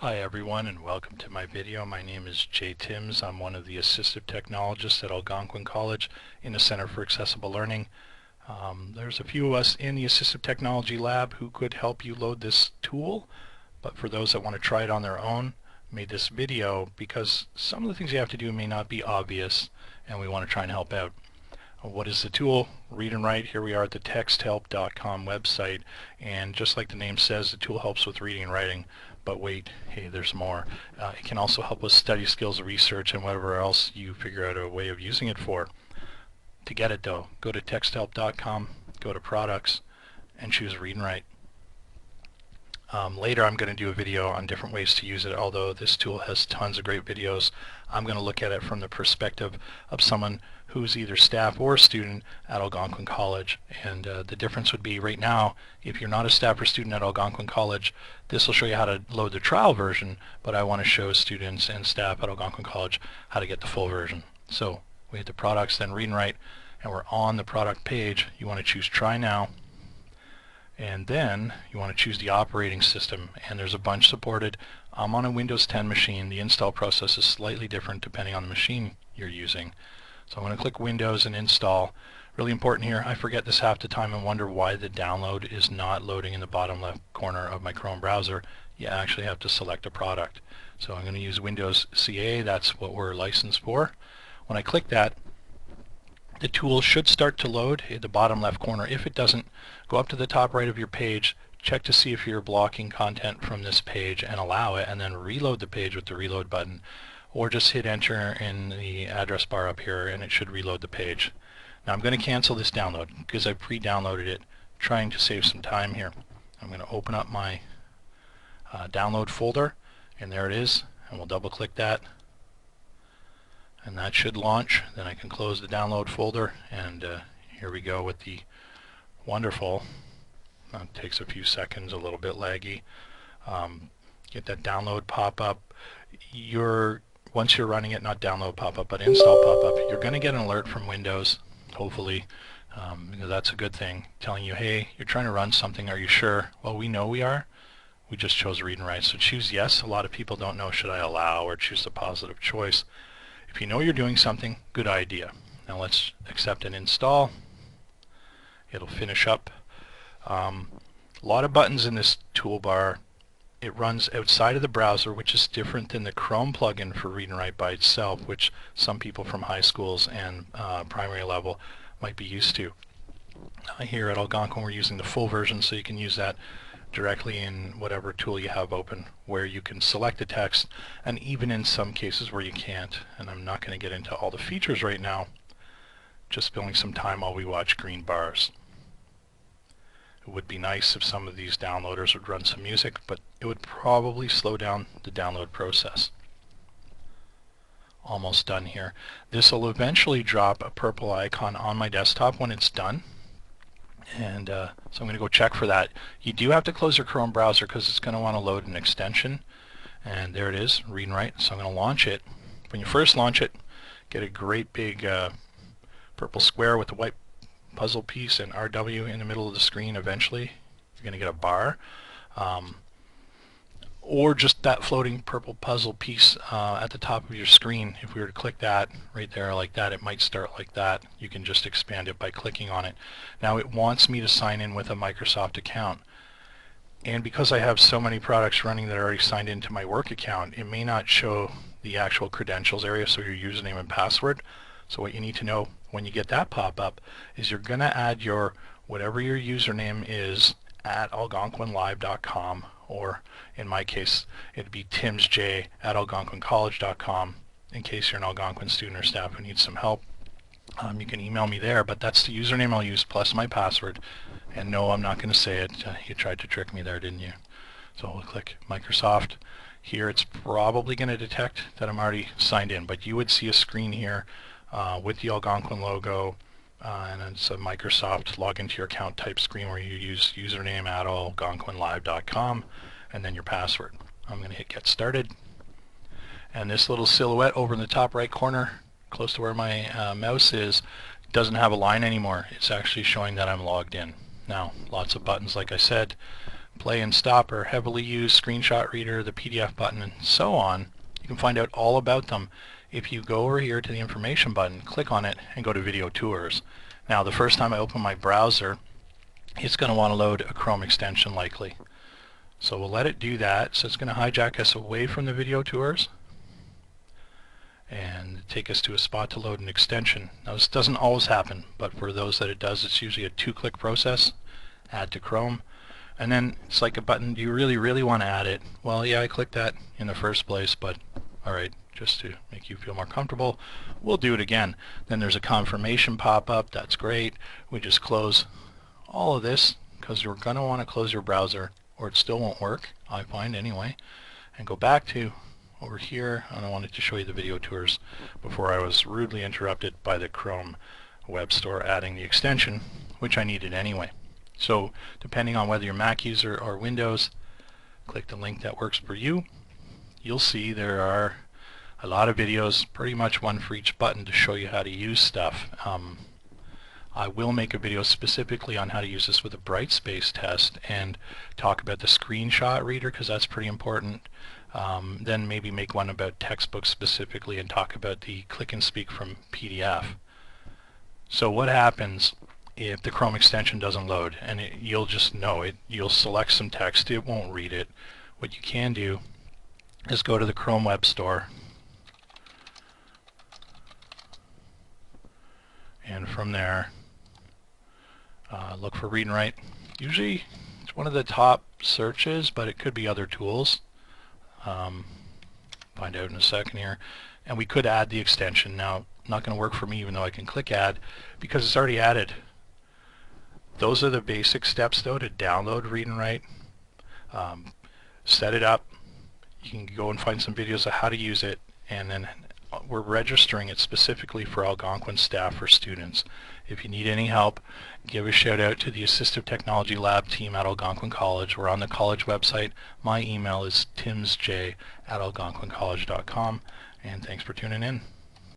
Hi everyone, and welcome to my video. My name is Jay Timms. I'm one of the assistive technologists at Algonquin College in the Center for Accessible Learning. There's a few of us in the assistive technology lab who could help you load this tool, but for those that want to try it on their own, made this video because some of the things you have to do may not be obvious, and we want to try and help out. What is the tool? Read and write. Here we are at the texthelp.com website, and just like the name says, the tool helps with reading and writing. But wait, hey, there's more. It can also help with study skills, research, and whatever else you figure out a way of using it for. To get it though, go to texthelp.com, go to products, and choose read and write. Later I'm going to do a video on different ways to use it. Although this tool has tons of great videos, I'm going to look at it from the perspective of someone who's either staff or student at Algonquin College. And the difference would be right now, if you're not a staff or student at Algonquin College, this will show you how to load the trial version, but I want to show students and staff at Algonquin College how to get the full version. So we hit the products, then read and write, and we're on the product page. You want to choose try now, and then you want to choose the operating system, and there's a bunch supported. I'm on a Windows 10 machine. The install process is slightly different depending on the machine you're using. So I'm going to click Windows and install. Really important here, I forget this half the time and wonder why the download is not loading in the bottom left corner of my Chrome browser. You actually have to select a product. So I'm going to use Windows CA, that's what we're licensed for. When I click that, the tool should start to load at the bottom left corner. If it doesn't, go up to the top right of your page, check to see if you're blocking content from this page and allow it, and then reload the page with the reload button, or just hit enter in the address bar up here and it should reload the page. Now I'm going to cancel this download because I pre-downloaded it, trying to save some time here. I'm going to open up my download folder, and there it is, and we'll double click that, and that should launch. Then I can close the download folder, and here we go with the wonderful, it takes a few seconds, a little bit laggy, get that download pop-up. Once you're running it, not download pop-up, but install pop-up, you're going to get an alert from Windows, hopefully, because that's a good thing, telling you, hey, you're trying to run something, are you sure? Well, we know we are. We just chose read and write, so choose yes. A lot of people don't know, should I allow, or choose the positive choice. If you know you're doing something, good idea. Now let's accept and install. It'll finish up. A lot of buttons in this toolbar. It runs outside of the browser, which is different than the Chrome plugin for read and write by itself, which some people from high schools and primary level might be used to. Here at Algonquin we're using the full version, so you can use that directly in whatever tool you have open, where you can select the text, and even in some cases where you can't. And I'm not going to get into all the features right now, just filling some time while we watch green bars. It would be nice if some of these downloaders would run some music, but it would probably slow down the download process. Almost done here. This will eventually drop a purple icon on my desktop when it's done, and so I'm going to go check for that. You do have to close your Chrome browser because it's going to want to load an extension, and there it is, read and write. So I'm going to launch it. When you first launch it, get a great big purple square with a white puzzle piece and RW in the middle of the screen. Eventually you're going to get a bar, or just that floating purple puzzle piece at the top of your screen. If we were to click that right there like that, it might start like that. You can just expand it by clicking on it. Now it wants me to sign in with a Microsoft account, and because I have so many products running that are already signed into my work account, it may not show the actual credentials area, so your username and password. So what you need to know when you get that pop-up is you're going to add your whatever your username is at algonquinlive.com, or in my case it'd be timsj@algonquincollege.com. In case you're an Algonquin student or staff who needs some help, you can email me there, but that's the username I'll use plus my password. And no, I'm not going to say it. You tried to trick me there, didn't you? So we'll click Microsoft. Here it's probably going to detect that I'm already signed in, but you would see a screen here with the Algonquin logo, and it's a Microsoft log into your account type screen where you use username at algonquinlive.com and then your password. I'm going to hit get started, and this little silhouette over in the top right corner close to where my mouse is doesn't have a line anymore. It's actually showing that I'm logged in. Now lots of buttons, like I said. play and stop are heavily used, screenshot reader, the PDF button, and so on. You can find out all about them if you go over here to the information button, click on it, and go to Video Tours. Now, the first time I open my browser, it's going to want to load a Chrome extension likely. So we'll let it do that. So it's going to hijack us away from the Video Tours and take us to a spot to load an extension. Now, this doesn't always happen, but for those that it does, it's usually a 2-click process. Add to Chrome. And then it's like a button. Do you really want to add it? Well, yeah, I clicked that in the first place, but alright, just to make you feel more comfortable, we'll do it again. Then there's a confirmation pop-up. That's great. We just close all of this because you're going to want to close your browser or it still won't work, I find anyway, and go back to over here. And I wanted to show you the Video Tours before I was rudely interrupted by the Chrome Web Store adding the extension, which I needed anyway. So depending on whether you're Mac user or Windows, click the link that works for you. You'll see there are a lot of videos, pretty much one for each button, to show you how to use stuff. I will make a video specifically on how to use this with a Brightspace test and talk about the screenshot reader because that's pretty important. Then maybe make one about textbooks specifically and talk about the click and speak from PDF. So what happens if the Chrome extension doesn't load? And you'll just know it. You'll select some text. It won't read it. What you can do is go to the Chrome Web Store, and from there look for Read and Write. Usually it's one of the top searches, but it could be other tools. Find out in a second here. And we could add the extension. Now, not going to work for me even though I can click add because it's already added. Those are the basic steps though to download Read and Write. Set it up. You can go and find some videos of how to use it, and then we're registering it specifically for Algonquin staff or students. If you need any help, give a shout out to the Assistive Technology Lab team at Algonquin College. We're on the college website. My email is timsj@algonquincollege.com, and thanks for tuning in.